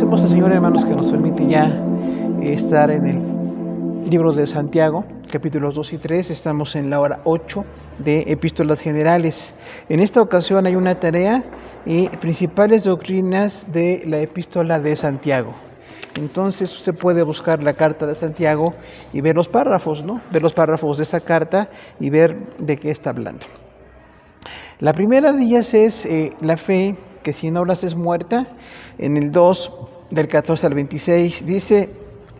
Agradecemos al Señor, hermanos, que nos permite ya estar en el libro de Santiago, capítulos 2 y 3. Estamos en la hora 8 de Epístolas Generales. En esta ocasión hay una tarea y principales doctrinas de la Epístola de Santiago. Entonces usted puede buscar la carta de Santiago y ver los párrafos, ¿no? Ver los párrafos de esa carta y ver de qué está hablando. La primera de ellas es la fe que sin obras es muerta. En el 2, del 14 al 26, dice: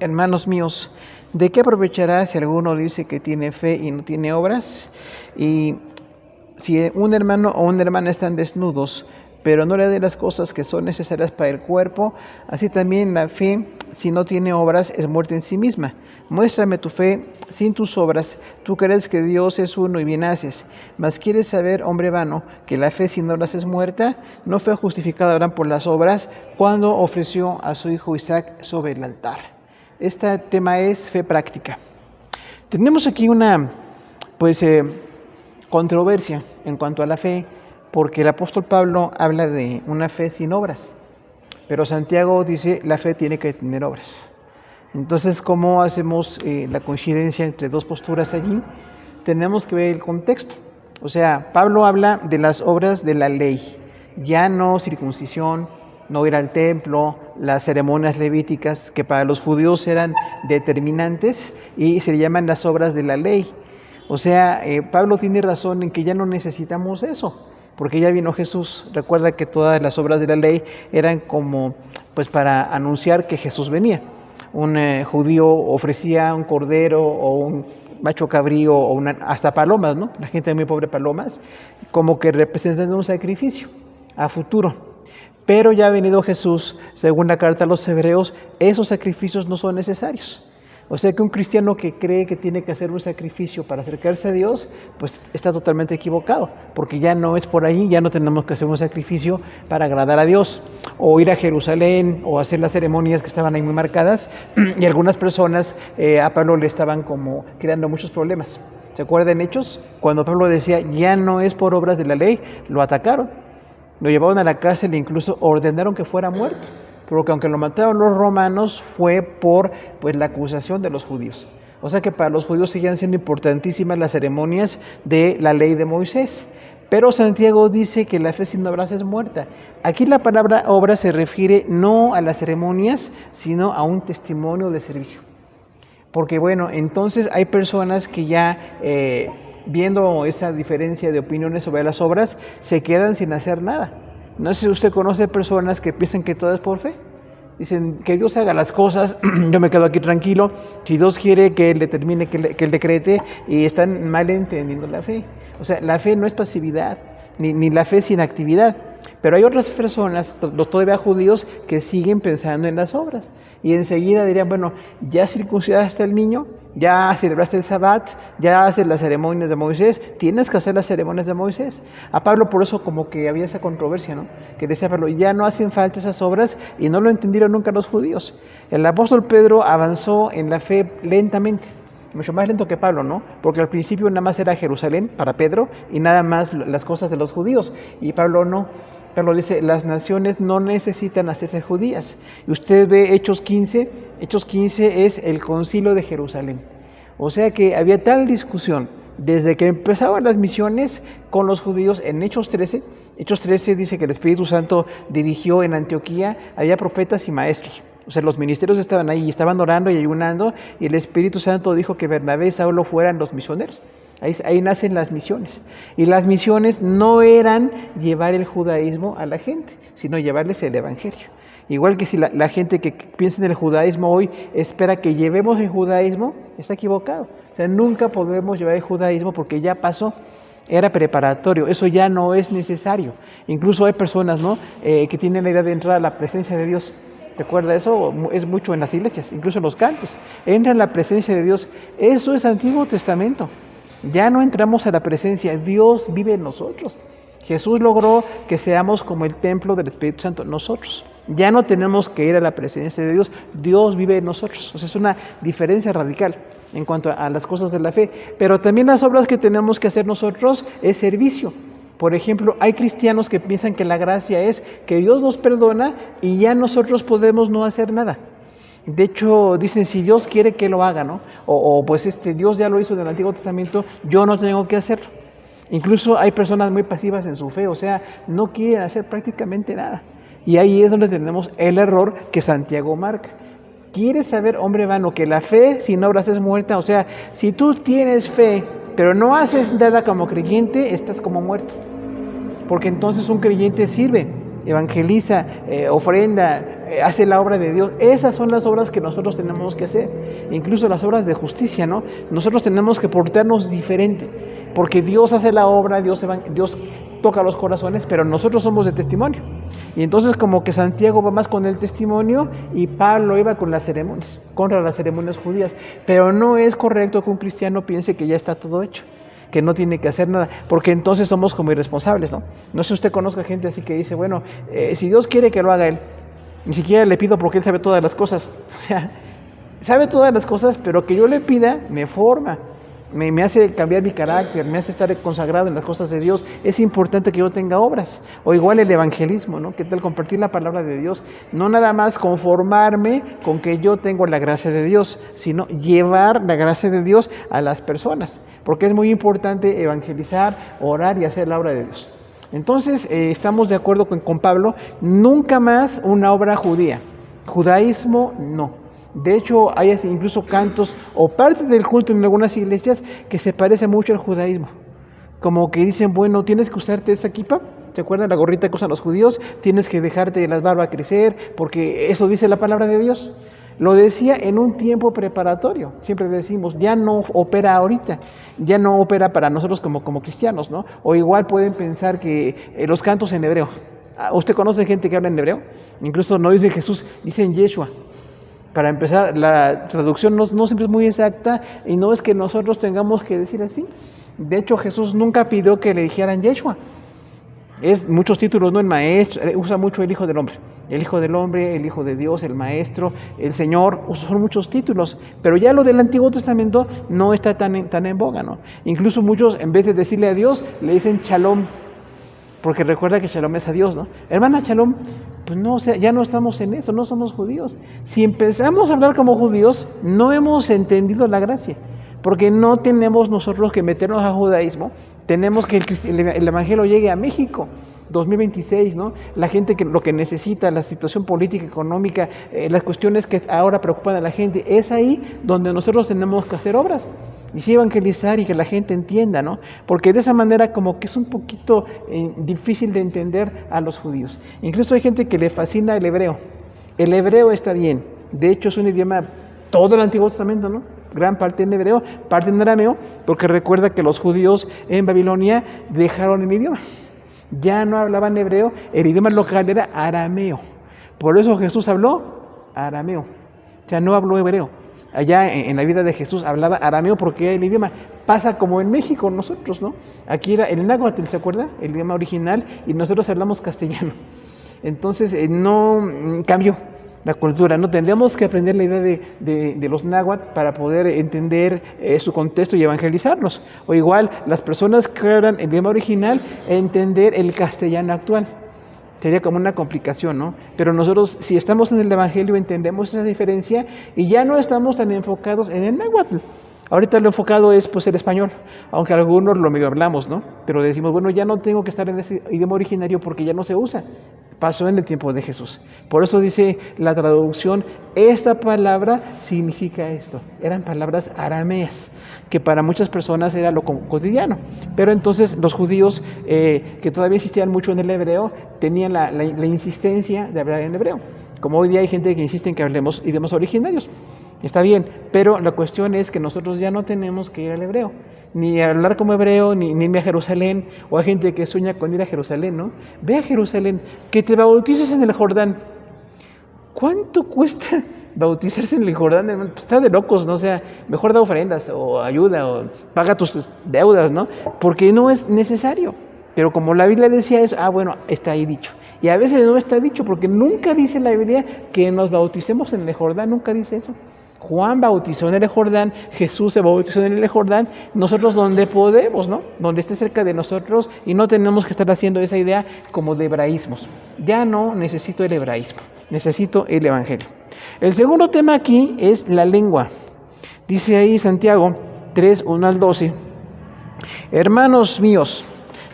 hermanos míos, ¿de qué aprovechará si alguno dice que tiene fe y no tiene obras? Y si un hermano o una hermana están desnudos, pero no le dé las cosas que son necesarias para el cuerpo, así también la fe, si no tiene obras, es muerta en sí misma. Muéstrame tu fe sin tus obras. Tú crees que Dios es uno y bien haces. Mas quieres saber, hombre vano, que la fe sin obras es muerta. No fue justificado Abraham por las obras cuando ofreció a su hijo Isaac sobre el altar. Este tema es fe práctica. Tenemos aquí una controversia en cuanto a la fe, porque el apóstol Pablo habla de una fe sin obras, pero Santiago dice la fe tiene que tener obras. Entonces, ¿cómo hacemos la coincidencia entre dos posturas allí? Tenemos que ver el contexto. O sea, Pablo habla de las obras de la ley, ya no circuncisión, no ir al templo, las ceremonias levíticas que para los judíos eran determinantes y se le llaman las obras de la ley. O sea, Pablo tiene razón en que ya no necesitamos eso, porque ya vino Jesús. Recuerda que todas las obras de la ley eran como para anunciar que Jesús venía. Un judío ofrecía un cordero o un macho cabrío o hasta palomas, ¿no? La gente muy pobre, palomas, como que representando un sacrificio a futuro. Pero ya ha venido Jesús, según la carta a los hebreos, esos sacrificios no son necesarios. O sea que un cristiano que cree que tiene que hacer un sacrificio para acercarse a Dios, pues está totalmente equivocado, porque ya no es por ahí, ya no tenemos que hacer un sacrificio para agradar a Dios, o ir a Jerusalén, o hacer las ceremonias que estaban ahí muy marcadas, y algunas personas a Pablo le estaban como creando muchos problemas. ¿Se acuerdan Hechos? Cuando Pablo decía, ya no es por obras de la ley, lo atacaron, lo llevaron a la cárcel e incluso ordenaron que fuera muerto. Porque aunque lo mataron los romanos, fue por la acusación de los judíos. O sea que para los judíos seguían siendo importantísimas las ceremonias de la ley de Moisés. Pero Santiago dice que la fe sin obras es muerta. Aquí la palabra obra se refiere no a las ceremonias, sino a un testimonio de servicio. Porque entonces hay personas que ya viendo esa diferencia de opiniones sobre las obras, se quedan sin hacer nada. No sé si usted conoce personas que piensan que todo es por fe. Dicen que Dios haga las cosas, yo me quedo aquí tranquilo. Si Dios quiere que Él determine, que Él decrete, y están mal entendiendo la fe. O sea, la fe no es pasividad, ni la fe sin actividad. Pero hay otras personas, los todavía judíos, que siguen pensando en las obras. Y enseguida dirían, ya circuncidaste al niño, ya celebraste el Sabbat, ya haces las ceremonias de Moisés, tienes que hacer las ceremonias de Moisés. A Pablo por eso como que había esa controversia, ¿no? Que decía Pablo, ya no hacen falta esas obras, y no lo entendieron nunca los judíos. El apóstol Pedro avanzó en la fe lentamente, mucho más lento que Pablo, ¿no? Porque al principio nada más era Jerusalén para Pedro y nada más las cosas de los judíos, y Pablo no. Pablo dice, las naciones no necesitan hacerse judías. Y usted ve Hechos 15 es el concilio de Jerusalén. O sea que había tal discusión desde que empezaban las misiones con los judíos en Hechos 13 dice que el Espíritu Santo dirigió en Antioquía, había profetas y maestros. O sea, los ministerios estaban ahí, estaban orando y ayunando, y el Espíritu Santo dijo que Bernabé y Saulo fueran los misioneros. Ahí nacen las misiones. Y las misiones no eran llevar el judaísmo a la gente, sino llevarles el evangelio. Igual que si la gente que piensa en el judaísmo hoy espera que llevemos el judaísmo, está equivocado. O sea, nunca podemos llevar el judaísmo porque ya pasó, era preparatorio, eso ya no es necesario. Incluso hay personas, ¿no? Que tienen la idea de entrar a la presencia de Dios. Recuerda, eso es mucho en las iglesias, incluso en los cantos. Entra en la presencia de Dios. Eso es Antiguo Testamento. Ya no entramos a la presencia, Dios vive en nosotros. Jesús logró que seamos como el templo del Espíritu Santo, nosotros. Ya no tenemos que ir a la presencia de Dios, Dios vive en nosotros. O sea, es una diferencia radical en cuanto a las cosas de la fe. Pero también las obras que tenemos que hacer nosotros es servicio. Por ejemplo, hay cristianos que piensan que la gracia es que Dios nos perdona y ya nosotros podemos no hacer nada. De hecho, dicen, si Dios quiere que lo haga, ¿no? Pues Dios ya lo hizo en el Antiguo Testamento, yo no tengo que hacerlo. Incluso hay personas muy pasivas en su fe, o sea, no quieren hacer prácticamente nada. Y ahí es donde tenemos el error que Santiago marca. ¿Quieres saber, hombre vano, que la fe sin obras es muerta? O sea, si tú tienes fe, pero no haces nada como creyente, estás como muerto. Porque entonces un creyente sirve, evangeliza, ofrenda, hace la obra de Dios. Esas son las obras que nosotros tenemos que hacer. Incluso las obras de justicia, ¿no? Nosotros tenemos que portarnos diferente. Porque Dios hace la obra, Dios toca los corazones, pero nosotros somos de testimonio. Y entonces como que Santiago va más con el testimonio y Pablo iba con las ceremonias, contra las ceremonias judías. Pero no es correcto que un cristiano piense que ya está todo hecho, que no tiene que hacer nada, porque entonces somos como irresponsables, ¿no? No sé si usted conozca gente así que dice, bueno, si Dios quiere que lo haga Él, ni siquiera le pido porque Él sabe todas las cosas. O sea, sabe todas las cosas, pero que yo le pida me forma. Me hace cambiar mi carácter, me hace estar consagrado en las cosas de Dios. Es importante que yo tenga obras. O igual el evangelismo, ¿no? Que tal compartir la palabra de Dios. No nada más conformarme con que yo tengo la gracia de Dios, sino llevar la gracia de Dios a las personas. Porque es muy importante evangelizar, orar y hacer la obra de Dios. Entonces, estamos de acuerdo con Pablo, nunca más una obra judía. Judaísmo, no. De hecho, hay incluso cantos o parte del culto en algunas iglesias que se parece mucho al judaísmo. Como que dicen, bueno, tienes que usarte esta kippah, ¿se acuerdan la gorrita que usan los judíos? Tienes que dejarte las barbas crecer, porque eso dice la palabra de Dios. Lo decía en un tiempo preparatorio. Siempre decimos, ya no opera ahorita, ya no opera para nosotros como cristianos, ¿no? O igual pueden pensar que los cantos en hebreo. ¿Usted conoce gente que habla en hebreo? Incluso no dice Jesús, dicen Yeshua. Para empezar, la traducción no siempre es muy exacta y no es que nosotros tengamos que decir así. De hecho, Jesús nunca pidió que le dijeran Yeshua. Es muchos títulos, ¿no? El maestro, usa mucho el Hijo del Hombre. El Hijo del Hombre, el Hijo de Dios, el Maestro, el Señor, son muchos títulos. Pero ya lo del Antiguo Testamento no está tan en boga, ¿no? Incluso muchos, en vez de decirle a Dios, le dicen Shalom. Porque recuerda que Shalom es a Dios, ¿no? Hermana Shalom, pues no, o sea, ya no estamos en eso, no somos judíos. Si empezamos a hablar como judíos, no hemos entendido la gracia, porque no tenemos nosotros que meternos a judaísmo, tenemos que el evangelio llegue a México, 2026, ¿no? La gente que lo que necesita, la situación política, económica, las cuestiones que ahora preocupan a la gente, es ahí donde nosotros tenemos que hacer obras. Y sí evangelizar y que la gente entienda, ¿no? Porque de esa manera como que es un poquito difícil de entender a los judíos. Incluso hay gente que le fascina el hebreo. El hebreo está bien. De hecho es un idioma, todo el Antiguo Testamento, ¿no? Gran parte en hebreo, parte en arameo, porque recuerda que los judíos en Babilonia dejaron el idioma. Ya no hablaban hebreo, el idioma local era arameo. Por eso Jesús habló arameo. O sea, no habló hebreo. Allá en la vida de Jesús hablaba arameo porque el idioma pasa como en México nosotros, ¿no? Aquí era el náhuatl, ¿se acuerda? El idioma original, y nosotros hablamos castellano. Entonces no cambió la cultura, ¿no? Tendríamos que aprender la idea de los náhuatl para poder entender su contexto y evangelizarlos. O igual, las personas que hablan el idioma original, entender el castellano actual. Sería como una complicación, ¿no? Pero nosotros, si estamos en el Evangelio, entendemos esa diferencia y ya no estamos tan enfocados en el náhuatl. Ahorita lo enfocado es pues el español, aunque algunos lo medio hablamos, ¿no? Pero decimos, bueno, ya no tengo que estar en ese idioma originario porque ya no se usa. Pasó en el tiempo de Jesús. Por eso dice la traducción, esta palabra significa esto. Eran palabras arameas, que para muchas personas era lo cotidiano. Pero entonces los judíos, que todavía insistían mucho en el hebreo, tenían la insistencia de hablar en hebreo. Como hoy día hay gente que insiste en que hablemos idiomas originarios. Está bien, pero la cuestión es que nosotros ya no tenemos que ir al hebreo, ni hablar como hebreo, ni irme a Jerusalén, o hay gente que sueña con ir a Jerusalén, ¿no? Ve a Jerusalén, que te bautices en el Jordán. ¿Cuánto cuesta bautizarse en el Jordán? Está de locos, ¿no? O sea, mejor da ofrendas, o ayuda, o paga tus deudas, ¿no? Porque no es necesario. Pero como la Biblia decía eso, bueno, está ahí dicho. Y a veces no está dicho, porque nunca dice la Biblia que nos bauticemos en el Jordán, nunca dice eso. Juan bautizó en el Jordán, Jesús se bautizó en el Jordán, nosotros donde podemos, ¿no? Donde esté cerca de nosotros y no tenemos que estar haciendo esa idea como de hebraísmos. Ya no necesito el hebraísmo, necesito el Evangelio. El segundo tema aquí es la lengua. Dice ahí Santiago 3, 1 al 12, hermanos míos,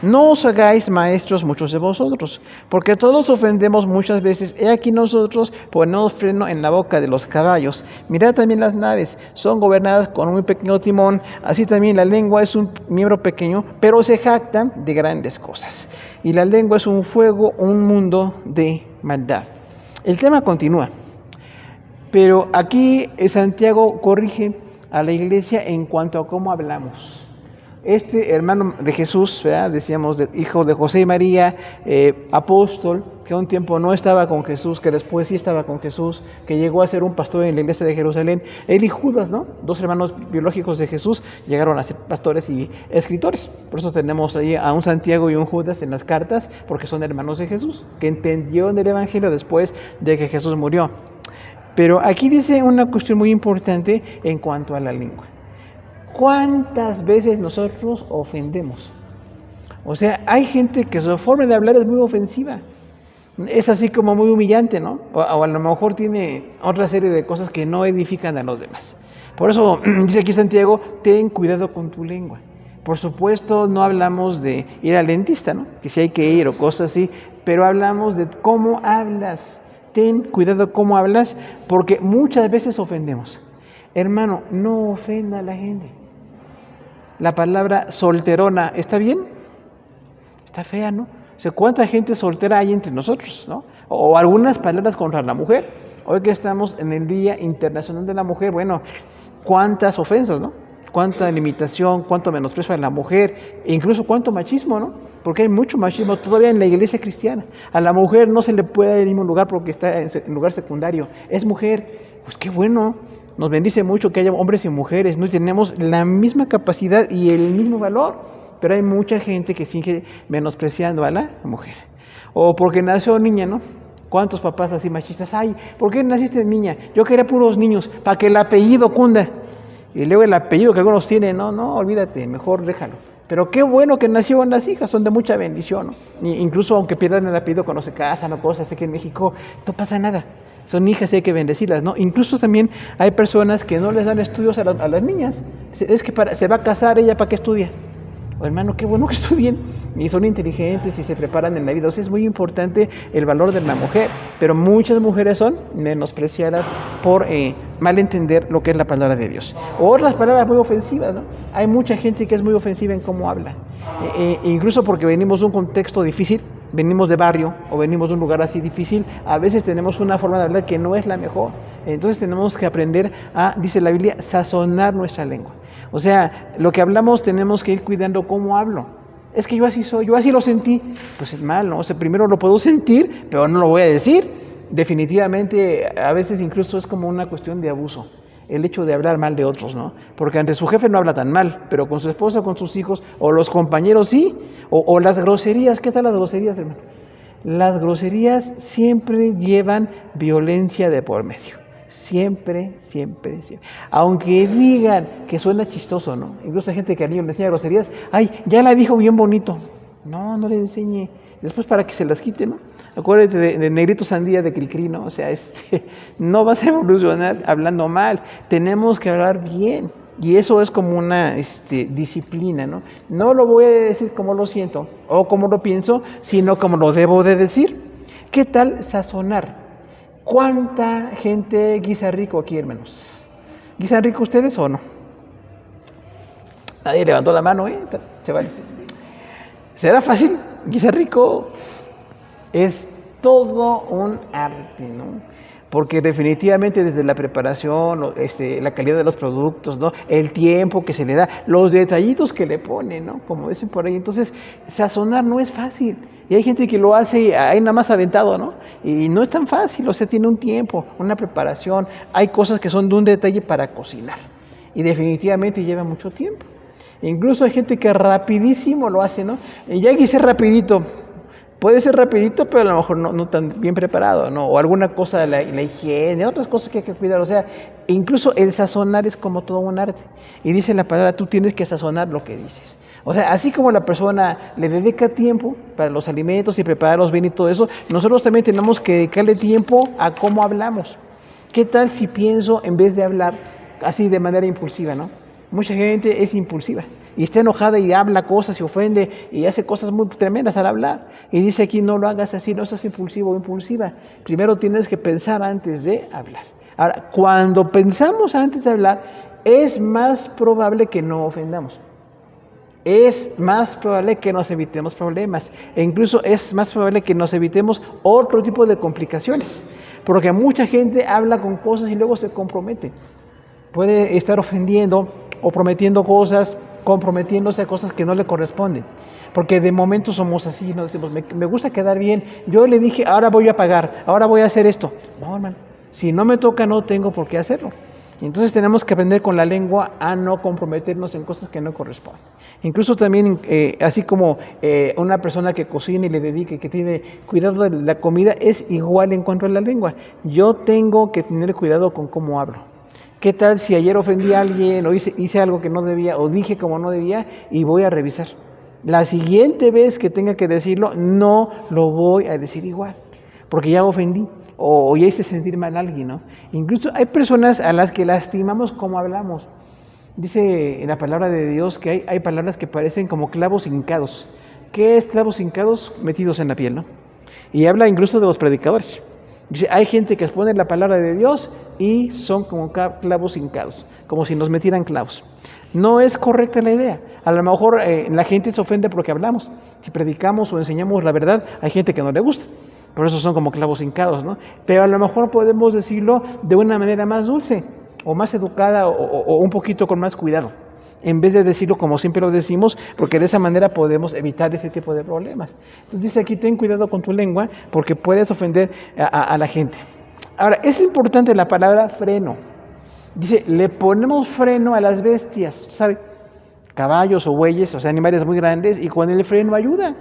no os hagáis maestros muchos de vosotros, porque todos ofendemos muchas veces. He aquí nosotros ponemos freno en la boca de los caballos. Mirad también las naves, son gobernadas con un muy pequeño timón. Así también la lengua es un miembro pequeño, pero se jacta de grandes cosas. Y la lengua es un fuego, un mundo de maldad. El tema continúa, pero aquí Santiago corrige a la iglesia en cuanto a cómo hablamos. Este hermano de Jesús, ¿verdad? Decíamos, hijo de José y María, apóstol, que un tiempo no estaba con Jesús, que después sí estaba con Jesús, que llegó a ser un pastor en la iglesia de Jerusalén. Él y Judas, ¿no? 2 hermanos biológicos de Jesús, llegaron a ser pastores y escritores. Por eso tenemos ahí a un Santiago y un Judas en las cartas, porque son hermanos de Jesús, que entendió en el Evangelio después de que Jesús murió. Pero aquí dice una cuestión muy importante en cuanto a la lengua. ¿Cuántas veces nosotros ofendemos? O sea, hay gente que su forma de hablar es muy ofensiva. Es así como muy humillante, ¿no? O a lo mejor tiene otra serie de cosas que no edifican a los demás. Por eso dice aquí Santiago, ten cuidado con tu lengua. Por supuesto, no hablamos de ir al dentista, ¿no? Que si hay que ir o cosas así, pero hablamos de cómo hablas. Ten cuidado cómo hablas, porque muchas veces ofendemos. Hermano, no ofenda a la gente. La palabra solterona, ¿está bien? Está fea, ¿no? O sea, ¿cuánta gente soltera hay entre nosotros, no? O algunas palabras contra la mujer. Hoy que estamos en el Día Internacional de la Mujer, bueno, cuántas ofensas, ¿no? Cuánta limitación, cuánto menosprecio a la mujer, e incluso cuánto machismo, ¿no? Porque hay mucho machismo todavía en la iglesia cristiana. A la mujer no se le puede dar el mismo lugar porque está en lugar secundario. Es mujer, pues qué bueno. Nos bendice mucho que haya hombres y mujeres, ¿no? Y tenemos la misma capacidad y el mismo valor, pero hay mucha gente que sigue menospreciando a la mujer. O porque nació niña, ¿no? ¿Cuántos papás así machistas? Ay, ¿por qué naciste niña? Yo quería puros niños, para que el apellido cunda. Y luego el apellido que algunos tienen, no, olvídate, mejor déjalo. Pero qué bueno que nacieron las hijas, son de mucha bendición, ¿no? Incluso aunque pierdan el apellido cuando se casan o cosas, sé que en México no pasa nada. Son hijas y hay que bendecirlas, ¿no? Incluso también hay personas que no les dan estudios a las niñas. Es que se va a casar ella, ¿para qué estudia? Oh, hermano, qué bueno que estudien. Y son inteligentes y se preparan en la vida. O sea, es muy importante el valor de la mujer. Pero muchas mujeres son menospreciadas por malentender lo que es la palabra de Dios. O otras palabras muy ofensivas, ¿no? Hay mucha gente que es muy ofensiva en cómo habla. Incluso porque venimos de un contexto difícil, venimos de barrio o venimos de un lugar así difícil, a veces tenemos una forma de hablar que no es la mejor. Entonces tenemos que aprender a, dice la Biblia, sazonar nuestra lengua. O sea, lo que hablamos tenemos que ir cuidando cómo hablo. Es que yo así soy, yo así lo sentí. Pues es mal, ¿no? O sea, primero lo puedo sentir, pero no lo voy a decir. Definitivamente, a veces incluso es como una cuestión de abuso. El hecho de hablar mal de otros, ¿no? Porque ante su jefe no habla tan mal, pero con su esposa, con sus hijos, o los compañeros sí, o las groserías. ¿Qué tal las groserías, hermano? Las groserías siempre llevan violencia de por medio. Siempre. Aunque digan que suena chistoso, ¿no? Incluso hay gente que al niño le enseña groserías. Ay, ya la dijo bien bonito. No le enseñe. Después para que se las quite, ¿no? Acuérdate de Negrito Sandía de Cricri, ¿no? O sea, no vas a evolucionar hablando mal. Tenemos que hablar bien. Y eso es como una disciplina, ¿no? No lo voy a decir como lo siento o como lo pienso, sino como lo debo de decir. ¿Qué tal sazonar? ¿Cuánta gente guisa rico aquí, hermanos? ¿Guisan rico ustedes o no? Nadie levantó la mano, chaval. ¿Será fácil? Guisar rico es todo un arte, ¿no? Porque definitivamente desde la preparación, la calidad de los productos, ¿no? El tiempo que se le da, los detallitos que le pone, ¿no? Como dicen por ahí. Entonces, sazonar no es fácil. Y hay gente que lo hace ahí nada más aventado, ¿no? Y no es tan fácil, o sea, tiene un tiempo, una preparación. Hay cosas que son de un detalle para cocinar. Y definitivamente lleva mucho tiempo. Incluso hay gente que rapidísimo lo hace, ¿no? Y ya guisé rapidito. Puede ser rapidito, pero a lo mejor no tan bien preparado, ¿no? O alguna cosa de la higiene, otras cosas que hay que cuidar. O sea, incluso el sazonar es como todo un arte. Y dice la palabra, tú tienes que sazonar lo que dices. O sea, así como la persona le dedica tiempo para los alimentos y prepararlos bien y todo eso, nosotros también tenemos que dedicarle tiempo a cómo hablamos. ¿Qué tal si pienso en vez de hablar así de manera impulsiva, ¿no? Mucha gente es impulsiva y está enojada y habla cosas y ofende y hace cosas muy tremendas al hablar. Y dice aquí, no lo hagas así, no seas impulsivo o impulsiva. Primero tienes que pensar antes de hablar. Ahora, cuando pensamos antes de hablar, es más probable que no ofendamos. Es más probable que nos evitemos problemas. E incluso es más probable que nos evitemos otro tipo de complicaciones. Porque mucha gente habla con cosas y luego se compromete. Puede estar ofendiendo o prometiendo cosas, comprometiéndose a cosas que no le corresponden. Porque de momento somos así, nos decimos, me gusta quedar bien. Yo le dije, ahora voy a pagar, ahora voy a hacer esto. No, hermano, si no me toca, no tengo por qué hacerlo. Entonces tenemos que aprender con la lengua a no comprometernos en cosas que no corresponden. Incluso también, así como una persona que cocina y le dedique, que tiene cuidado de la comida, es igual en cuanto a la lengua. Yo tengo que tener cuidado con cómo hablo. ¿Qué tal si ayer ofendí a alguien o hice algo que no debía o dije como no debía y voy a revisar? La siguiente vez que tenga que decirlo, no lo voy a decir igual, porque ya ofendí o ya hice sentir mal a alguien, ¿no? Incluso hay personas a las que lastimamos como hablamos. Dice en la palabra de Dios que hay palabras que parecen como clavos hincados. ¿Qué es clavos hincados? Metidos en la piel, ¿no? Y habla incluso de los predicadores. Dice, hay gente que expone la palabra de Dios y son como clavos hincados, como si nos metieran clavos. No es correcta la idea. A lo mejor la gente se ofende porque hablamos. Si predicamos o enseñamos la verdad, hay gente que no le gusta. Por eso son como clavos hincados, ¿no? Pero a lo mejor podemos decirlo de una manera más dulce, o más educada, o un poquito con más cuidado, en vez de decirlo como siempre lo decimos, porque de esa manera podemos evitar ese tipo de problemas. Entonces dice aquí, ten cuidado con tu lengua, porque puedes ofender a la gente. Ahora, es importante la palabra freno. Dice, le ponemos freno a las bestias, ¿sabe? Caballos o bueyes, o sea, animales muy grandes, y con el freno ayuda.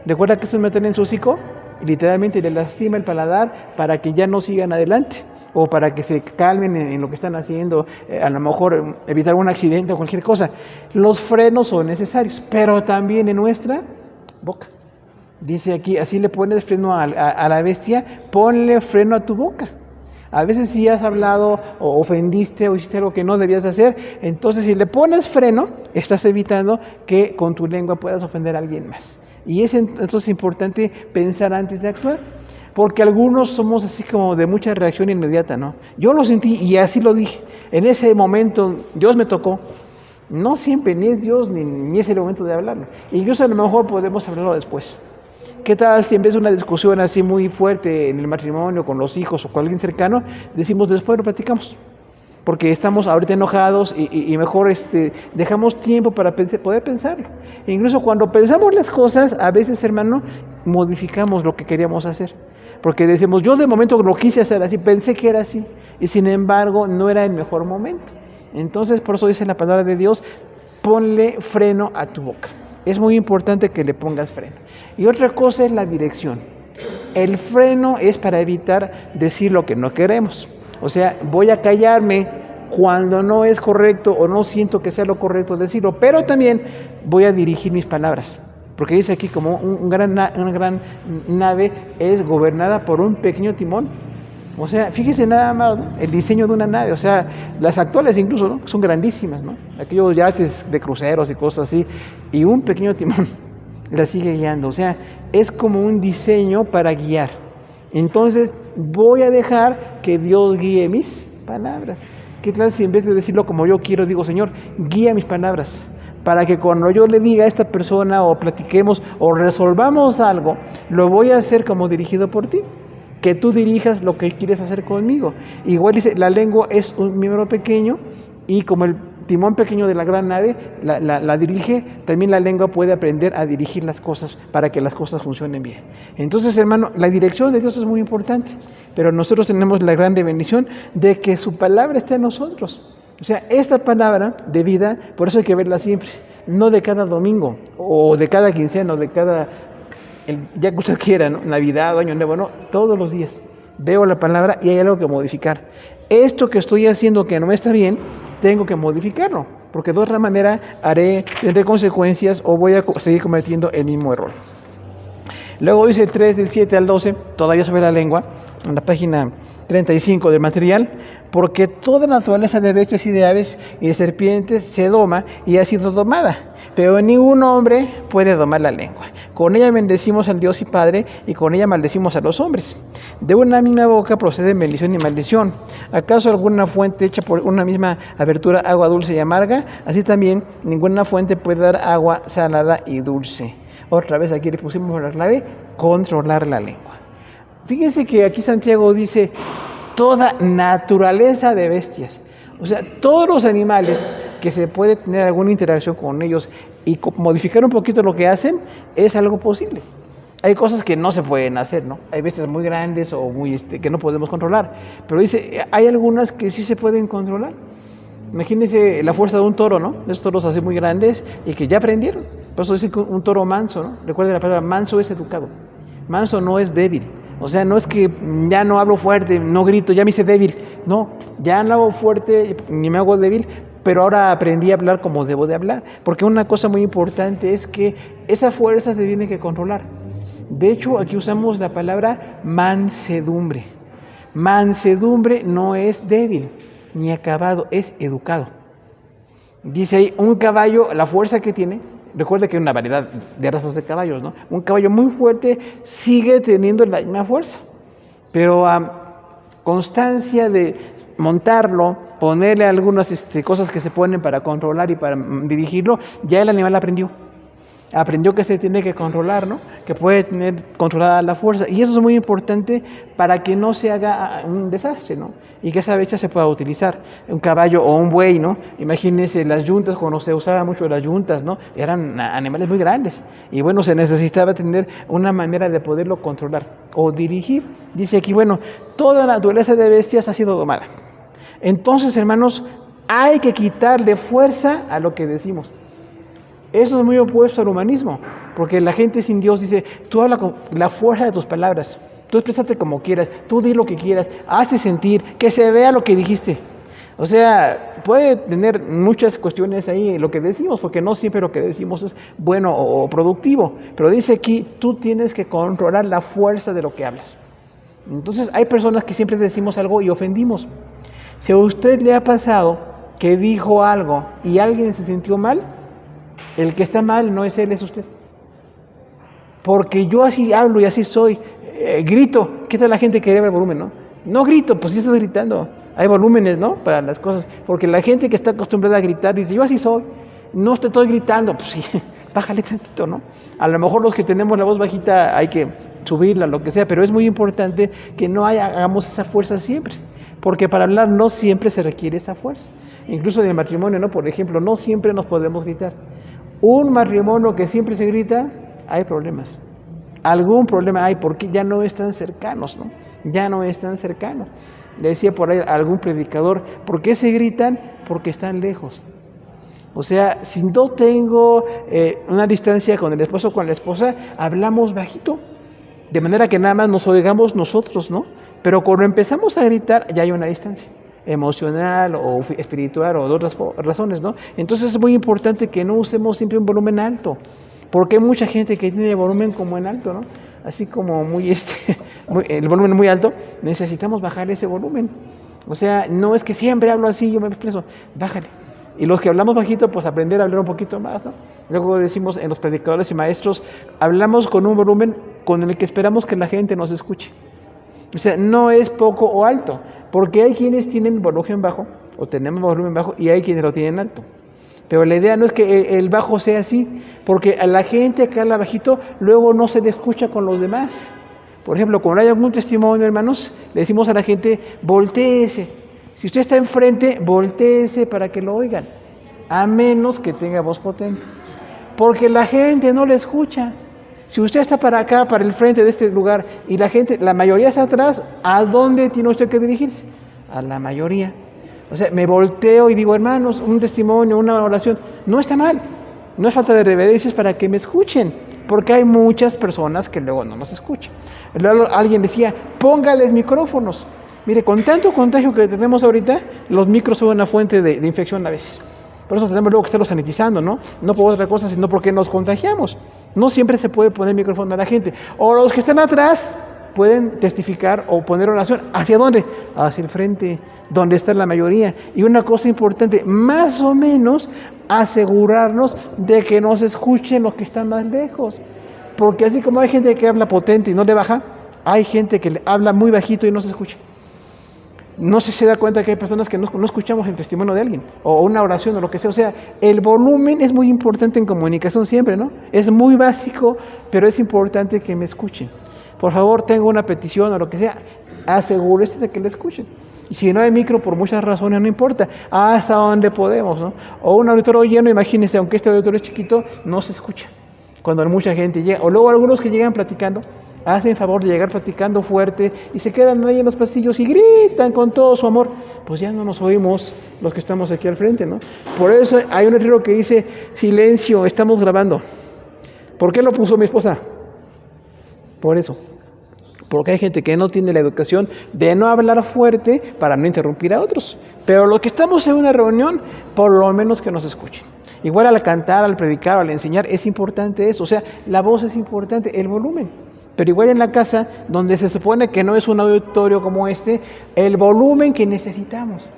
Recuerda que esto es meterle en su hocico, y literalmente le lastima el paladar para que ya no sigan adelante, o para que se calmen en lo que están haciendo, a lo mejor evitar un accidente o cualquier cosa. Los frenos son necesarios, pero también en nuestra boca. Dice aquí, así le pones freno a la bestia, ponle freno a tu boca. A veces si has hablado o ofendiste o hiciste algo que no debías hacer, entonces si le pones freno, estás evitando que con tu lengua puedas ofender a alguien más. Y es entonces importante pensar antes de actuar, porque algunos somos así como de mucha reacción inmediata, ¿no? Yo lo sentí y así lo dije. En ese momento Dios me tocó. No siempre, ni es Dios, ni es el momento de hablarlo. Incluso a lo mejor podemos hablarlo después. ¿Qué tal si en vez de una discusión así muy fuerte en el matrimonio, con los hijos o con alguien cercano, decimos después lo platicamos? Porque estamos ahorita enojados y mejor dejamos tiempo para poder pensarlo. E incluso cuando pensamos las cosas, a veces, hermano, modificamos lo que queríamos hacer. Porque decimos, yo de momento lo quise hacer así, pensé que era así, y sin embargo no era el mejor momento. Entonces, por eso dice la palabra de Dios, ponle freno a tu boca. Es muy importante que le pongas freno. Y otra cosa es la dirección. El freno es para evitar decir lo que no queremos. O sea, voy a callarme cuando no es correcto o no siento que sea lo correcto decirlo, pero también voy a dirigir mis palabras. Porque dice aquí como una gran nave es gobernada por un pequeño timón. O sea, fíjese nada más, ¿no? El diseño de una nave, o sea, las actuales incluso, ¿no? Son grandísimas, ¿no? Aquellos yates de cruceros y cosas así, y un pequeño timón la sigue guiando. O sea, es como un diseño para guiar. Entonces, voy a dejar que Dios guíe mis palabras. ¿Qué tal si en vez de decirlo como yo quiero, digo, Señor, guía mis palabras? Para que cuando yo le diga a esta persona o platiquemos o resolvamos algo, lo voy a hacer como dirigido por ti. Que tú dirijas lo que quieres hacer conmigo. Igual dice, la lengua es un miembro pequeño y como el timón pequeño de la gran nave la dirige, también la lengua puede aprender a dirigir las cosas para que las cosas funcionen bien. Entonces, hermano, la dirección de Dios es muy importante, pero nosotros tenemos la grande bendición de que su palabra está en nosotros. O sea, esta palabra de vida, por eso hay que verla siempre, no de cada domingo o de cada quincena o de cada ya que usted quiera, ¿no? Navidad, Año Nuevo, no, todos los días veo la palabra y hay algo que modificar. Esto que estoy haciendo que no está bien, tengo que modificarlo, porque de otra manera tendré consecuencias o voy a seguir cometiendo el mismo error. Luego dice 3 del 7 al 12, todavía sobre la lengua, en la página 35 del material, porque toda la naturaleza de bestias y de aves y de serpientes se doma y ha sido domada, pero ningún hombre puede domar la lengua. Con ella bendecimos al Dios y Padre, y con ella maldecimos a los hombres. De una misma boca proceden bendición y maldición. ¿Acaso alguna fuente hecha por una misma abertura agua dulce y amarga? Así también ninguna fuente puede dar agua salada y dulce. Otra vez aquí le pusimos la clave, controlar la lengua. Fíjense que aquí Santiago dice, toda naturaleza de bestias. O sea, todos los animales que se puede tener alguna interacción con ellos y modificar un poquito lo que hacen, es algo posible. Hay cosas que no se pueden hacer, ¿no? Hay bestias muy grandes o muy que no podemos controlar. Pero dice, hay algunas que sí se pueden controlar. Imagínense la fuerza de un toro, ¿no? Esos toros así muy grandes y que ya aprendieron. Por eso dicen que un toro manso, ¿no? Recuerden la palabra, manso es educado. Manso no es débil. O sea, no es que ya no hablo fuerte, no grito, ya me hice débil. No, ya no hablo fuerte ni me hago débil, pero ahora aprendí a hablar como debo de hablar. Porque una cosa muy importante es que esa fuerza se tiene que controlar. De hecho, aquí usamos la palabra mansedumbre. Mansedumbre no es débil ni acabado, es educado. Dice ahí, un caballo, la fuerza que tiene, recuerda que hay una variedad de razas de caballos, ¿no? Un caballo muy fuerte sigue teniendo la misma fuerza, pero a constancia de montarlo, ponerle algunas cosas que se ponen para controlar y para dirigirlo, ya el animal aprendió que se tiene que controlar, ¿no? Que puede tener controlada la fuerza, y eso es muy importante para que no se haga un desastre, ¿no? Y que esa bestia se pueda utilizar, un caballo o un buey, ¿no? Imagínense las yuntas, cuando se usaba mucho las yuntas, ¿no? Eran animales muy grandes, y bueno, se necesitaba tener una manera de poderlo controlar o dirigir. Dice aquí, bueno, toda la naturaleza de bestias ha sido domada. Entonces, hermanos, hay que quitarle fuerza a lo que decimos. Eso es muy opuesto al humanismo, porque la gente sin Dios dice, tú habla con la fuerza de tus palabras, tú exprésate como quieras, tú di lo que quieras, hazte sentir, que se vea lo que dijiste. O sea, puede tener muchas cuestiones ahí lo que decimos, porque no siempre lo que decimos es bueno o productivo, pero dice aquí, tú tienes que controlar la fuerza de lo que hablas. Entonces hay personas que siempre decimos algo y ofendimos. Si a usted le ha pasado que dijo algo y alguien se sintió mal, el que está mal no es él, es usted. Porque yo así hablo y así soy. Grito. ¿Qué tal la gente que eleva el volumen, no? No grito, pues sí estás gritando. Hay volúmenes, ¿no? Para las cosas. Porque la gente que está acostumbrada a gritar dice, yo así soy. No te estoy gritando. Pues sí, bájale tantito, ¿no? A lo mejor los que tenemos la voz bajita hay que subirla, lo que sea. Pero es muy importante que no hagamos esa fuerza siempre. Porque para hablar no siempre se requiere esa fuerza. Incluso en el matrimonio, ¿no? Por ejemplo, no siempre nos podemos gritar. Un matrimonio que siempre se grita, hay problemas. Algún problema hay porque ya no están cercanos, ¿no? Ya no están cercanos. Le decía por ahí a algún predicador, ¿por qué se gritan? Porque están lejos. O sea, si no tengo una distancia con el esposo o con la esposa, hablamos bajito. De manera que nada más nos oigamos nosotros, ¿no? Pero cuando empezamos a gritar, ya hay una distancia emocional o espiritual o de otras razones, ¿no? Entonces es muy importante que no usemos siempre un volumen alto, porque hay mucha gente que tiene el volumen como en alto, ¿no? Así como el volumen muy alto, necesitamos bajar ese volumen. O sea, no es que siempre hablo así, yo me expreso, bájale. Y los que hablamos bajito, pues aprender a hablar un poquito más, ¿no? Luego decimos en los predicadores y maestros, hablamos con un volumen con el que esperamos que la gente nos escuche. O sea, no es poco o alto, porque hay quienes tienen volumen bajo, o tenemos volumen bajo, y hay quienes lo tienen alto. Pero la idea no es que el bajo sea así, porque a la gente que habla bajito, luego no se le escucha con los demás. Por ejemplo, cuando hay algún testimonio, hermanos, le decimos a la gente, voltéese. Si usted está enfrente, voltéese para que lo oigan, a menos que tenga voz potente, porque la gente no le escucha. Si usted está para acá, para el frente de este lugar, y la mayoría está atrás, ¿a dónde tiene usted que dirigirse? A la mayoría. O sea, me volteo y digo, hermanos, un testimonio, una oración, no está mal. No es falta de reverencia, es para que me escuchen. porque hay muchas personas que luego no nos escuchan. Luego alguien decía, póngales micrófonos. Mire, con tanto contagio que tenemos ahorita, los micros son una fuente de infección a veces. Por eso tenemos luego que estarlos sanitizando, ¿no? No por otra cosa, sino porque nos contagiamos. No siempre se puede poner micrófono a la gente. O los que están atrás pueden testificar o poner oración. ¿Hacia dónde? Hacia el frente, donde está la mayoría. Y una cosa importante, más o menos asegurarnos de que nos escuchen los que están más lejos. Porque así como hay gente que habla potente y no le baja, hay gente que habla muy bajito y no se escucha. No sé si se da cuenta que hay personas que no escuchamos el testimonio de alguien, o una oración o lo que sea. O sea, el volumen es muy importante en comunicación siempre, ¿no? Es muy básico, pero es importante que me escuchen. Por favor, tengo una petición o lo que sea, asegúrese de que le escuchen. Y si no hay micro, por muchas razones, no importa, hasta donde podemos, ¿no? O un auditorio lleno, imagínense, aunque este auditorio es chiquito, no se escucha cuando mucha gente llega. O luego algunos que llegan platicando, hacen favor de llegar platicando fuerte y se quedan ahí en los pasillos y gritan con todo su amor. Pues ya no nos oímos los que estamos aquí al frente, ¿no? Por eso hay un letrero que dice, silencio, estamos grabando. ¿Por qué lo puso mi esposa? Por eso. Porque hay gente que no tiene la educación de no hablar fuerte para no interrumpir a otros. Pero los que estamos en una reunión, por lo menos que nos escuchen. Igual al cantar, al predicar, al enseñar, es importante eso. O sea, la voz es importante, el volumen. Pero igual en la casa, donde se supone que no es un auditorio como este, el volumen que necesitamos.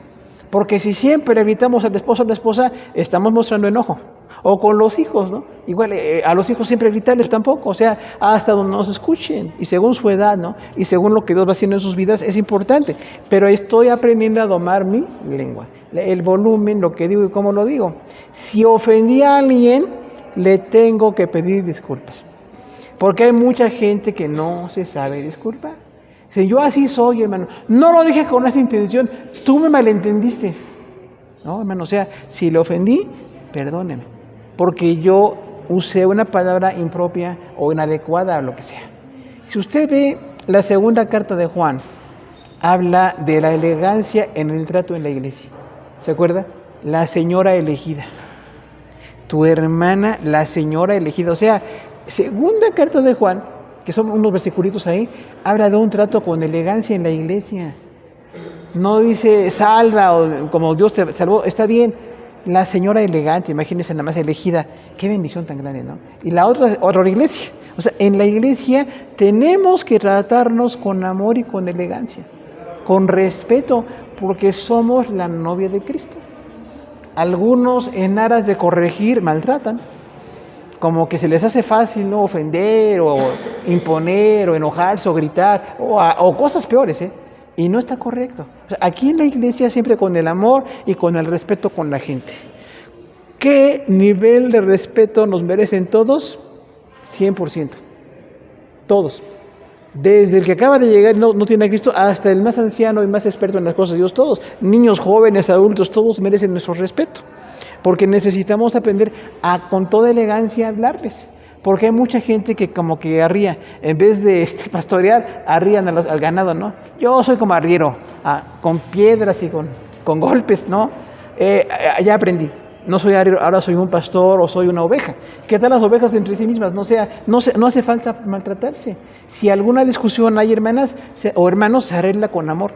Porque si siempre gritamos al esposo o a la esposa, estamos mostrando enojo. O con los hijos, ¿no? Igual a los hijos siempre gritarles tampoco, o sea, hasta donde nos escuchen. Y según su edad, ¿no? Y según lo que Dios va haciendo en sus vidas, es importante. Pero estoy aprendiendo a domar mi lengua. El volumen, lo que digo y cómo lo digo. Si ofendí a alguien, le tengo que pedir disculpas. Porque hay mucha gente que no se sabe disculpar. Si yo así soy, hermano, no lo dije con esa intención, tú me malentendiste. No, hermano, o sea, si le ofendí, perdóneme. Porque yo usé una palabra impropia o inadecuada o lo que sea. Si usted ve la segunda carta de Juan, habla de la elegancia en el trato en la iglesia. ¿Se acuerda? La señora elegida. Tu hermana, la señora elegida. O sea, segunda carta de Juan, que son unos versiculitos ahí, habla de un trato con elegancia en la iglesia. No dice salva o como Dios te salvó, está bien. La señora elegante, imagínense nada más elegida, qué bendición tan grande, ¿no? Y la otra iglesia. O sea, en la iglesia tenemos que tratarnos con amor y con elegancia, con respeto, porque somos la novia de Cristo. Algunos en aras de corregir maltratan. Como que se les hace fácil, ¿no? Ofender o imponer o enojarse o gritar o cosas peores, ¿eh? Y no está correcto. O sea, aquí en la iglesia siempre con el amor y con el respeto con la gente. ¿Qué nivel de respeto nos merecen todos? 100%. Todos. Desde el que acaba de llegar no tiene a Cristo hasta el más anciano y más experto en las cosas de Dios, todos. Niños, jóvenes, adultos, todos merecen nuestro respeto. Porque necesitamos aprender a con toda elegancia hablarles. Porque hay mucha gente que como que arría, en vez de pastorear, arrían al ganado, ¿no? Yo soy como arriero, con piedras y con golpes, ¿no? Ya aprendí, no soy arriero, ahora soy un pastor o soy una oveja. ¿Qué tal las ovejas entre sí mismas? No hace falta maltratarse. Si alguna discusión hay, hermanas o hermanos, se arregla con amor.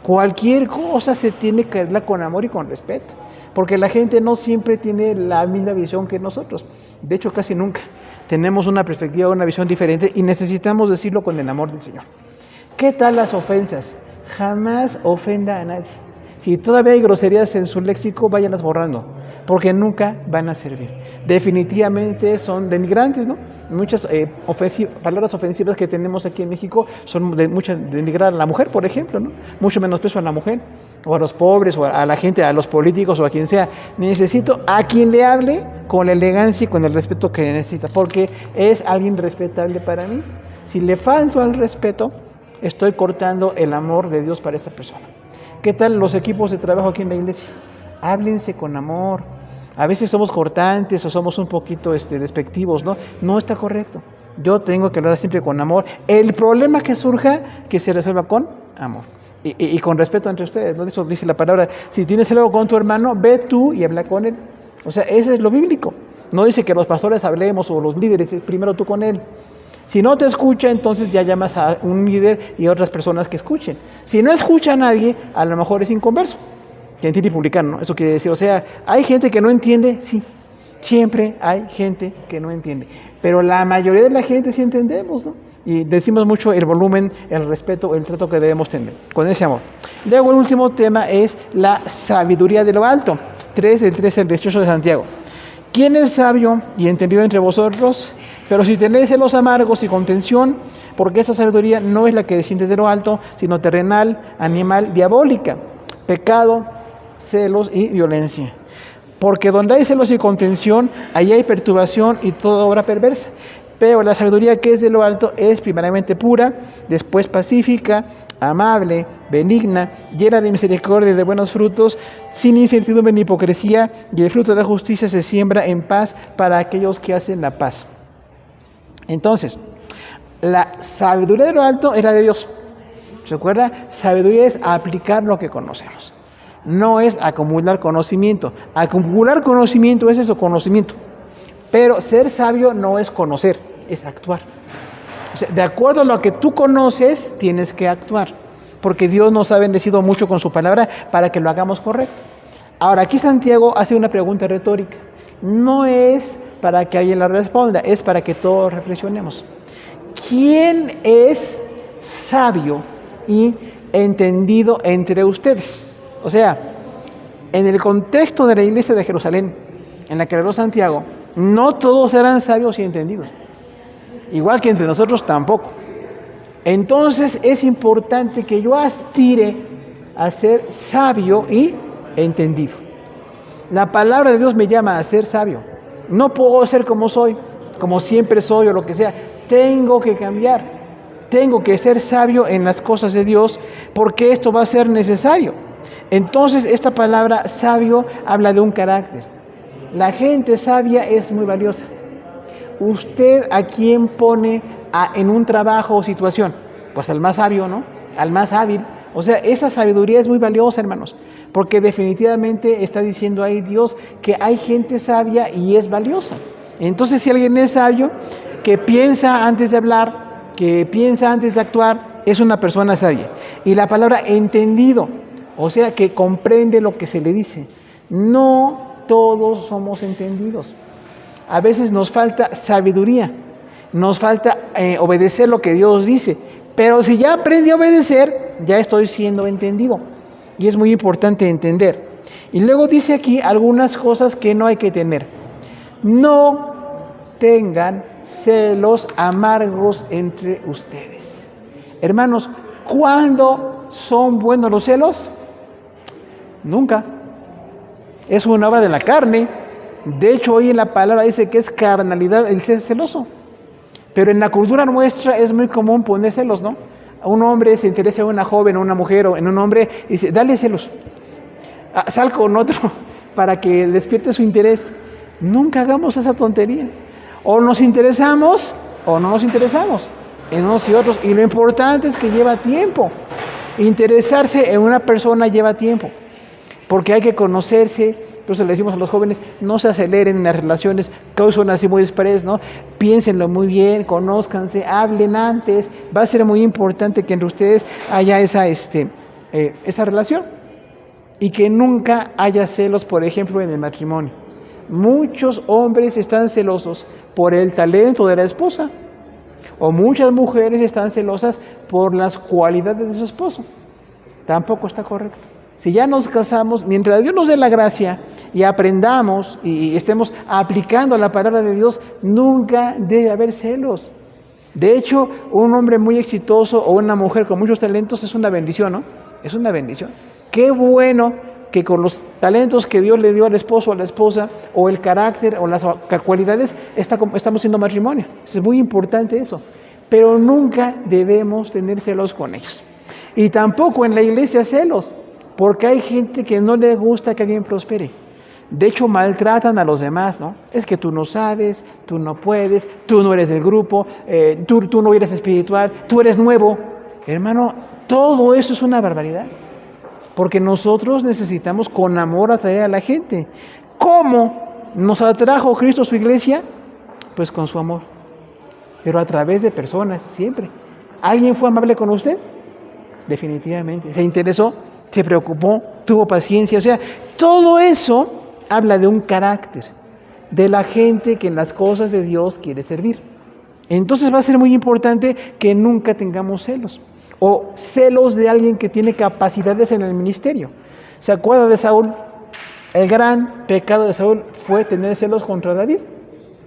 Cualquier cosa se tiene que arreglar con amor y con respeto. Porque la gente no siempre tiene la misma visión que nosotros. De hecho, casi nunca. Tenemos una perspectiva, una visión diferente y necesitamos decirlo con el amor del Señor. ¿Qué tal las ofensas? Jamás ofenda a nadie. Si todavía hay groserías en su léxico, váyanlas borrando, porque nunca van a servir. Definitivamente son denigrantes, ¿no? Muchas palabras ofensivas que tenemos aquí en México son denigrar a la mujer, por ejemplo, ¿no? Mucho menosprecio a la mujer, o a los pobres, o a la gente, a los políticos, o a quien sea. Necesito a quien le hable con la elegancia y con el respeto que necesita, porque es alguien respetable para mí. Si le falto al respeto, estoy cortando el amor de Dios para esa persona. ¿Qué tal los equipos de trabajo aquí en la iglesia? Háblense con amor. A veces somos cortantes o somos un poquito despectivos, ¿no? No está correcto. Yo tengo que hablar siempre con amor. El problema que surja, que se resuelva con amor. Y con respeto entre ustedes, ¿no? Eso dice la palabra. Si tienes algo con tu hermano, ve tú y habla con él. O sea, eso es lo bíblico. No dice que los pastores hablemos o los líderes, primero tú con él. Si no te escucha, entonces ya llamas a un líder y a otras personas que escuchen. Si no escucha a nadie, a lo mejor es inconverso. Gentil y publicano, ¿no? Eso quiere decir, o sea, ¿hay gente que no entiende? Sí, siempre hay gente que no entiende. Pero la mayoría de la gente sí entendemos, ¿no? Y decimos mucho el volumen, el respeto, el trato que debemos tener con ese amor. Luego el último tema es la sabiduría de lo alto. Del 13 al 18 de Santiago. ¿Quién es sabio y entendido entre vosotros? Pero si tenéis celos amargos y contención, porque esa sabiduría no es la que desciende de lo alto, sino terrenal, animal, diabólica, pecado, celos y violencia. Porque donde hay celos y contención, ahí hay perturbación y toda obra perversa. Pero la sabiduría que es de lo alto es primeramente pura, después pacífica, amable, benigna, llena de misericordia y de buenos frutos, sin incertidumbre ni hipocresía, y el fruto de la justicia se siembra en paz para aquellos que hacen la paz. Entonces, la sabiduría de lo alto es la de Dios. ¿Se acuerda? Sabiduría es aplicar lo que conocemos. No es acumular conocimiento. Acumular conocimiento es eso, conocimiento. Pero ser sabio no es conocer, es actuar. O sea, de acuerdo a lo que tú conoces, tienes que actuar. Porque Dios nos ha bendecido mucho con su palabra para que lo hagamos correcto. Ahora, aquí Santiago hace una pregunta retórica. No es para que alguien la responda, es para que todos reflexionemos. ¿Quién es sabio y entendido entre ustedes? O sea, en el contexto de la iglesia de Jerusalén, en la que habló Santiago, no todos eran sabios y entendidos. Igual que entre nosotros tampoco. Entonces es importante que yo aspire a ser sabio y entendido. La palabra de Dios me llama a ser sabio. No puedo ser como soy, como siempre soy o lo que sea. Tengo que cambiar. Tengo que ser sabio en las cosas de Dios porque esto va a ser necesario. Entonces esta palabra sabio habla de un carácter. La gente sabia es muy valiosa. ¿Usted a quién pone en un trabajo o situación? Pues al más sabio, ¿no? Al más hábil. O sea, esa sabiduría es muy valiosa, hermanos, porque definitivamente está diciendo ahí Dios que hay gente sabia y es valiosa. Entonces, si alguien es sabio, que piensa antes de hablar, que piensa antes de actuar, es una persona sabia. Y la palabra entendido, o sea, que comprende lo que se le dice. No todos somos entendidos. A veces nos falta sabiduría, nos falta obedecer lo que Dios dice. Pero si ya aprendí a obedecer, ya estoy siendo entendido. Y es muy importante entender. Y luego dice aquí algunas cosas que no hay que tener. No tengan celos amargos entre ustedes. Hermanos, ¿cuándo son buenos los celos? Nunca. Es una obra de la carne. De hecho, hoy en la palabra dice que es carnalidad el ser celoso. Pero en la cultura nuestra es muy común poner celos, ¿no? Un hombre se interesa en una joven o una mujer o en un hombre y dice, dale celos. Sal con otro para que despierte su interés. Nunca hagamos esa tontería. O nos interesamos o no nos interesamos en unos y otros. Y lo importante es que lleva tiempo. Interesarse en una persona lleva tiempo. Porque hay que conocerse. Entonces le decimos a los jóvenes, no se aceleren en las relaciones, causan así muy express, ¿no? Piénsenlo muy bien, conózcanse, hablen antes. Va a ser muy importante que entre ustedes haya esa relación. Y que nunca haya celos, por ejemplo, en el matrimonio. Muchos hombres están celosos por el talento de la esposa. O muchas mujeres están celosas por las cualidades de su esposo. Tampoco está correcto. Si ya nos casamos, mientras Dios nos dé la gracia y aprendamos y estemos aplicando la palabra de Dios, nunca debe haber celos. De hecho, un hombre muy exitoso o una mujer con muchos talentos es una bendición, ¿no? Es una bendición. Qué bueno que con los talentos que Dios le dio al esposo o a la esposa, o el carácter o las cualidades, estamos siendo matrimonio. Es muy importante eso. Pero nunca debemos tener celos con ellos. Y tampoco en la iglesia celos. Porque hay gente que no le gusta que alguien prospere. De hecho, maltratan a los demás, ¿no? Es que tú no sabes, tú no puedes, tú no eres del grupo, tú no eres espiritual, tú eres nuevo. Hermano, todo eso es una barbaridad. Porque nosotros necesitamos con amor atraer a la gente. ¿Cómo? nos atrajo Cristo a su iglesia, pues con su amor, pero a través de personas, siempre. ¿Alguien fue amable con usted? Definitivamente. ¿Se interesó? ¿Se preocupó? ¿Tuvo paciencia? O sea, todo eso habla de un carácter, de la gente que en las cosas de Dios quiere servir. Entonces va a ser muy importante que nunca tengamos celos, o celos de alguien que tiene capacidades en el ministerio. ¿Se acuerda de Saúl? El gran pecado de Saúl fue tener celos contra David.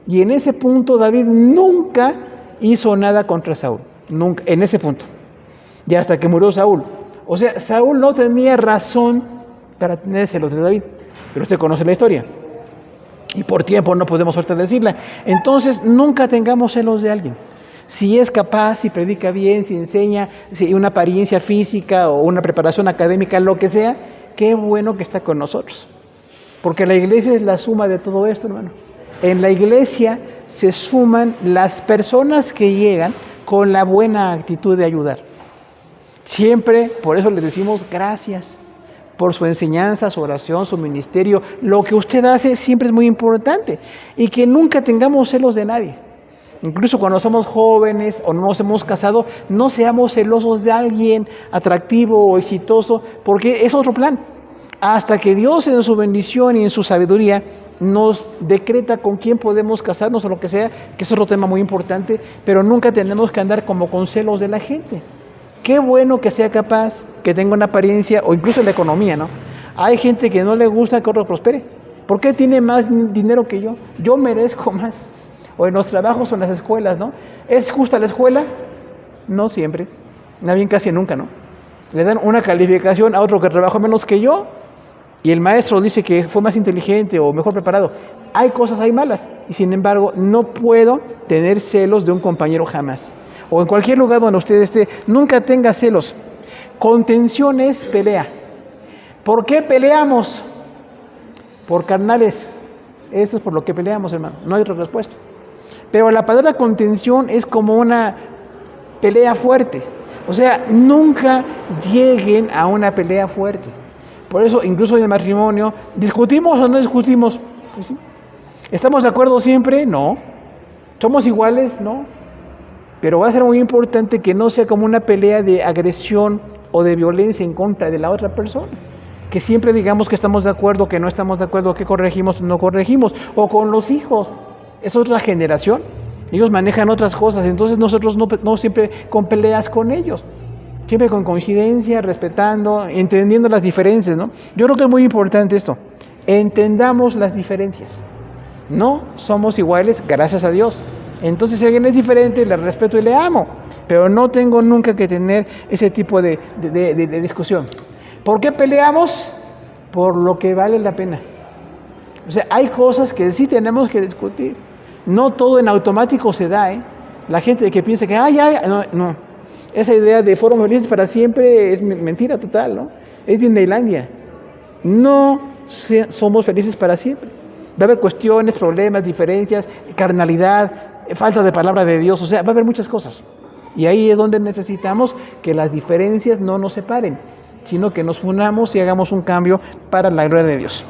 Y en ese punto David nunca hizo nada contra Saúl. Nunca, en ese punto. Y hasta que murió Saúl. O sea, Saúl no tenía razón para tener celos de David. Pero usted conoce la historia. Y por tiempo no podemos ahorita decirla. Entonces, nunca tengamos celos de alguien. Si es capaz, si predica bien, si enseña, si una apariencia física o una preparación académica, lo que sea, qué bueno que está con nosotros. Porque la iglesia es la suma de todo esto, hermano. En la iglesia se suman las personas que llegan con la buena actitud de ayudar. Siempre, por eso les decimos gracias por su enseñanza, su oración, su ministerio. Lo que usted hace siempre es muy importante. Y que nunca tengamos celos de nadie. Incluso cuando somos jóvenes o no nos hemos casado, no seamos celosos de alguien atractivo o exitoso, porque es otro plan. Hasta que Dios en su bendición y en su sabiduría nos decreta con quién podemos casarnos o lo que sea, que es otro tema muy importante, pero nunca tenemos que andar como con celos de la gente. Qué bueno que sea capaz, que tenga una apariencia, o incluso la economía, ¿no? Hay gente que no le gusta que otro prospere. ¿Por qué tiene más dinero que yo? Yo merezco más. O en los trabajos o en las escuelas, ¿no? ¿Es justa la escuela? No siempre. Bien, casi nunca, ¿no? Le dan una calificación a otro que trabajó menos que yo, y el maestro dice que fue más inteligente o mejor preparado. Hay cosas, hay malas, y sin embargo no puedo tener celos de un compañero jamás. O en cualquier lugar donde usted esté, nunca tenga celos. Contención es pelea. ¿Por qué peleamos? Por carnales. Eso es por lo que peleamos, hermano. No hay otra respuesta. Pero la palabra contención es como una pelea fuerte. O sea, nunca lleguen a una pelea fuerte. Por eso, incluso en el matrimonio, ¿discutimos o no discutimos? Pues sí. ¿Estamos de acuerdo siempre? No. ¿Somos iguales? No. Pero va a ser muy importante que no sea como una pelea de agresión o de violencia en contra de la otra persona. Que siempre digamos que estamos de acuerdo, que no estamos de acuerdo, que corregimos o no corregimos. O con los hijos. Es otra generación. Ellos manejan otras cosas. Entonces nosotros no siempre con peleas con ellos. Siempre con coincidencia, respetando, entendiendo las diferencias, ¿no? Yo creo que es muy importante esto. Entendamos las diferencias. No somos iguales, gracias a Dios. Entonces, si alguien es diferente, le respeto y le amo. Pero no tengo nunca que tener ese tipo de discusión. ¿Por qué peleamos? Por lo que vale la pena. O sea, hay cosas que sí tenemos que discutir. No todo en automático se da, ¿eh? La gente que piensa que, no. Esa idea de fueron felices para siempre es mentira total, ¿no? Es Disneylandia. No somos felices para siempre. Va a haber cuestiones, problemas, diferencias, carnalidad, falta de palabra de Dios, o sea, va a haber muchas cosas. Y ahí es donde necesitamos que las diferencias no nos separen, sino que nos unamos y hagamos un cambio para la gloria de Dios.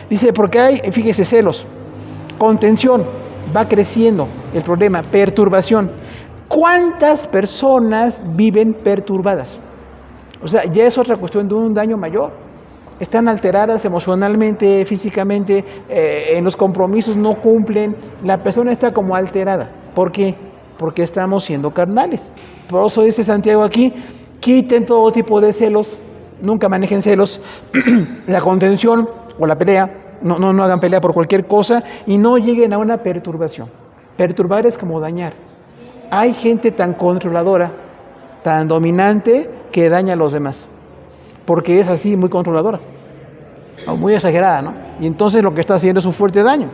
Dice, porque hay, fíjese, celos, contención, va creciendo el problema, perturbación. ¿Cuántas personas viven perturbadas? O sea, ya es otra cuestión de un daño mayor. Están alteradas emocionalmente, físicamente, en los compromisos no cumplen. La persona está como alterada. ¿Por qué? Porque estamos siendo carnales. Por eso dice Santiago aquí, quiten todo tipo de celos, nunca manejen celos, la contención o la pelea, no hagan pelea por cualquier cosa y no lleguen a una perturbación. Perturbar es como dañar. Hay gente tan controladora, tan dominante, que daña a los demás, porque es así, muy controladora, o muy exagerada, ¿no? Y entonces lo que está haciendo es un fuerte daño.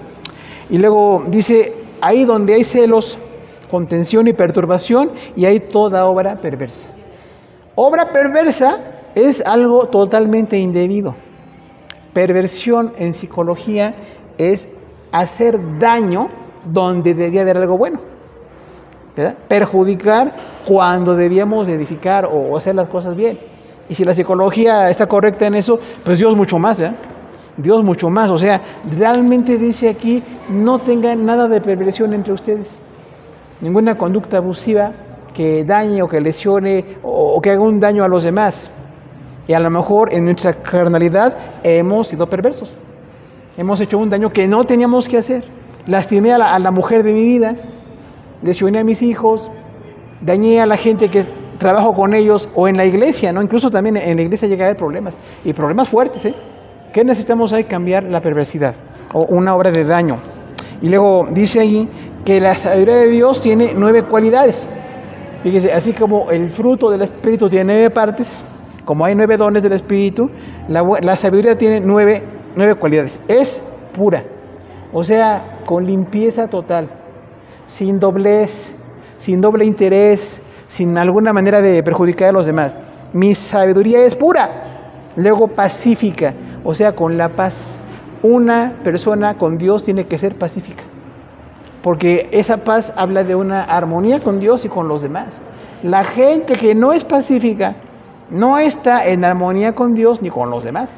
Y luego dice, ahí donde hay celos, contención y perturbación, y hay toda obra perversa. Obra perversa es algo totalmente indebido. Perversión en psicología es hacer daño donde debería haber algo bueno, ¿verdad? Perjudicar cuando debíamos edificar o hacer las cosas bien. Y si la psicología está correcta en eso, pues Dios mucho más, ¿verdad? Dios mucho más. O sea, realmente dice aquí, no tengan nada de perversión entre ustedes, ninguna conducta abusiva que dañe o que lesione o que haga un daño a los demás. Y a lo mejor en nuestra carnalidad hemos sido perversos, hemos hecho un daño que no teníamos que hacer. Lastimé a la mujer de mi vida, lesioné a mis hijos, dañé a la gente que trabajo con ellos, o en la iglesia, ¿no? Incluso también en la iglesia llega a haber problemas, y problemas fuertes, ¿eh? ¿Qué necesitamos ahí? Cambiar la perversidad o una obra de daño. Y luego dice ahí que la sabiduría de Dios tiene 9 cualidades. Fíjese, así como el fruto del Espíritu tiene 9 partes, como hay 9 dones del Espíritu, la sabiduría tiene 9 cualidades. Es pura, o sea, con limpieza total, sin doblez, sin doble interés, sin alguna manera de perjudicar a los demás. Mi sabiduría es pura, luego pacífica, o sea, con la paz. Una persona con Dios tiene que ser pacífica, porque esa paz habla de una armonía con Dios y con los demás. La gente que no es pacífica no está en armonía con Dios ni con los demás.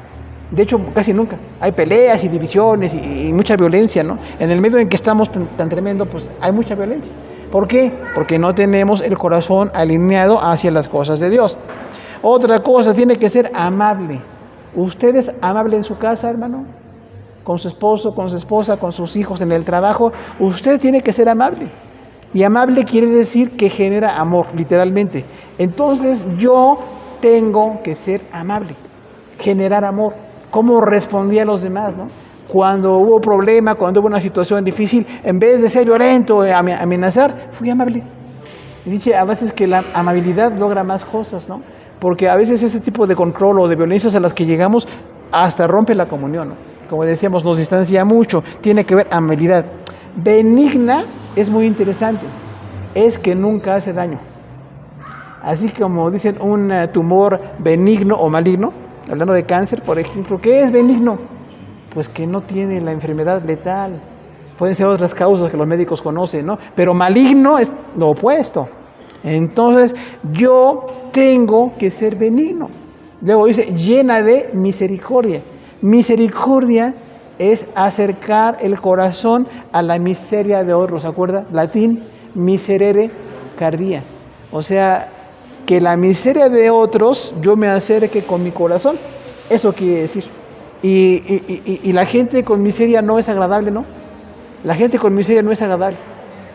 De hecho, casi nunca. Hay peleas y divisiones y mucha violencia, ¿no? En el medio en que estamos tan tremendo, pues hay mucha violencia. ¿Por qué? Porque no tenemos el corazón alineado hacia las cosas de Dios. Otra cosa, tiene que ser amable. ¿Usted es amable en su casa, hermano? Con su esposo, con su esposa, con sus hijos, en el trabajo. Usted tiene que ser amable. Y amable quiere decir que genera amor, literalmente. Entonces yo tengo que ser amable, generar amor. ¿Cómo respondí a los demás, no? Cuando hubo problema, cuando hubo una situación difícil, en vez de ser violento, amenazar, fui amable. Y dice a veces que la amabilidad logra más cosas, ¿no? Porque a veces ese tipo de control o de violencias a las que llegamos hasta rompe la comunión, ¿no? Como decíamos, nos distancia mucho. Tiene que ver amabilidad. Benigna es muy interesante. Es que nunca hace daño. Así como dicen un tumor benigno o maligno, hablando de cáncer, por ejemplo, ¿qué es benigno? Pues que no tiene la enfermedad letal. Pueden ser otras causas que los médicos conocen, ¿no? Pero maligno es lo opuesto. Entonces, yo tengo que ser benigno. Luego dice, llena de misericordia. Misericordia es acercar el corazón a la miseria de otros. ¿Se acuerda? Latín, miserere cardia. O sea, que la miseria de otros yo me acerque con mi corazón. Eso quiere decir. Y la gente con miseria no es agradable, ¿no? La gente con miseria no es agradable.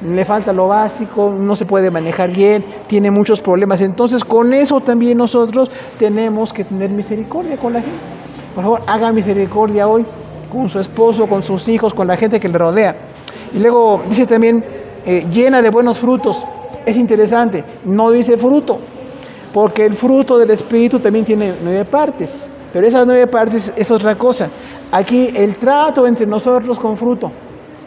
Le falta lo básico, no se puede manejar bien, tiene muchos problemas. Entonces, con eso también nosotros tenemos que tener misericordia con la gente. Por favor, haga misericordia hoy con su esposo, con sus hijos, con la gente que le rodea. Y luego dice también, llena de buenos frutos. Es interesante, no dice fruto, porque el fruto del Espíritu también tiene 9 partes. Pero esas 9 partes es otra cosa. Aquí el trato entre nosotros con fruto.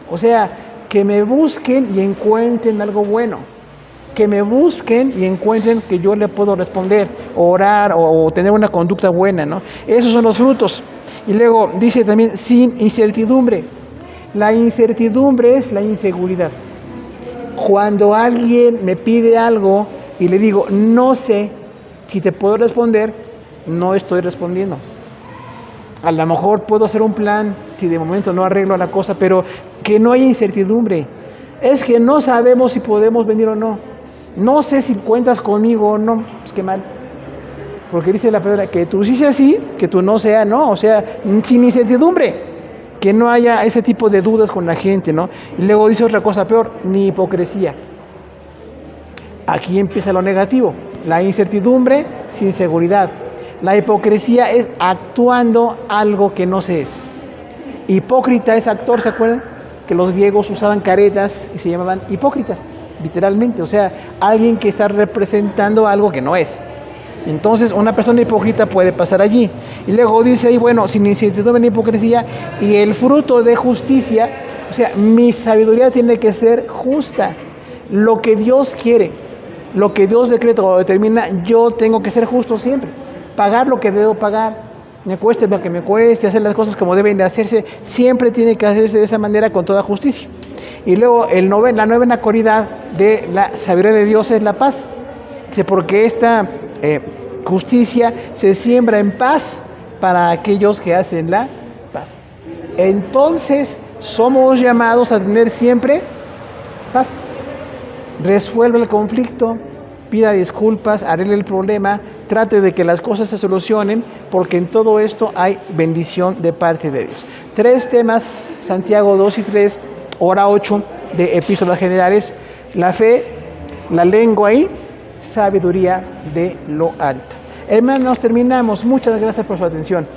O sea, que me busquen y encuentren algo bueno. Que me busquen y encuentren que yo le puedo responder, orar o tener una conducta buena, ¿no? Esos son los frutos. Y luego dice también sin incertidumbre. La incertidumbre es la inseguridad. Cuando alguien me pide algo y le digo, no sé si te puedo responder, no estoy respondiendo. A lo mejor puedo hacer un plan, si de momento no arreglo la cosa, pero que no haya incertidumbre. Es que no sabemos si podemos venir o no. No sé si cuentas conmigo o no. Pues qué mal. Porque dice la palabra, que tú sí sea sí, que tú no sea no. O sea, sin incertidumbre. Que no haya ese tipo de dudas con la gente, ¿no? Y luego dice otra cosa peor, ni hipocresía. Aquí empieza lo negativo. La incertidumbre sin seguridad. La hipocresía es actuando algo que no se es. Hipócrita es actor, ¿se acuerdan? Que los griegos usaban caretas y se llamaban hipócritas, literalmente. O sea, alguien que está representando algo que no es. Entonces, una persona hipócrita puede pasar allí. Y luego dice ahí, bueno, sin incertidumbre ni hipocresía, y el fruto de justicia, o sea, mi sabiduría tiene que ser justa. Lo que Dios quiere, lo que Dios decreta o determina, yo tengo que ser justo siempre. Pagar lo que debo pagar, me cueste lo que me cueste, hacer las cosas como deben de hacerse, siempre tiene que hacerse de esa manera con toda justicia. Y luego la novena cualidad de la sabiduría de Dios es la paz. Porque esta justicia se siembra en paz para aquellos que hacen la paz. Entonces somos llamados a tener siempre paz. Resuelva el conflicto, pida disculpas, arregle el problema, trate de que las cosas se solucionen, porque en todo esto hay bendición de parte de Dios. 3 temas, Santiago 2 y 3, hora 8 de Epístolas Generales: la fe, la lengua y sabiduría de lo alto. Hermanos, terminamos. Muchas gracias por su atención.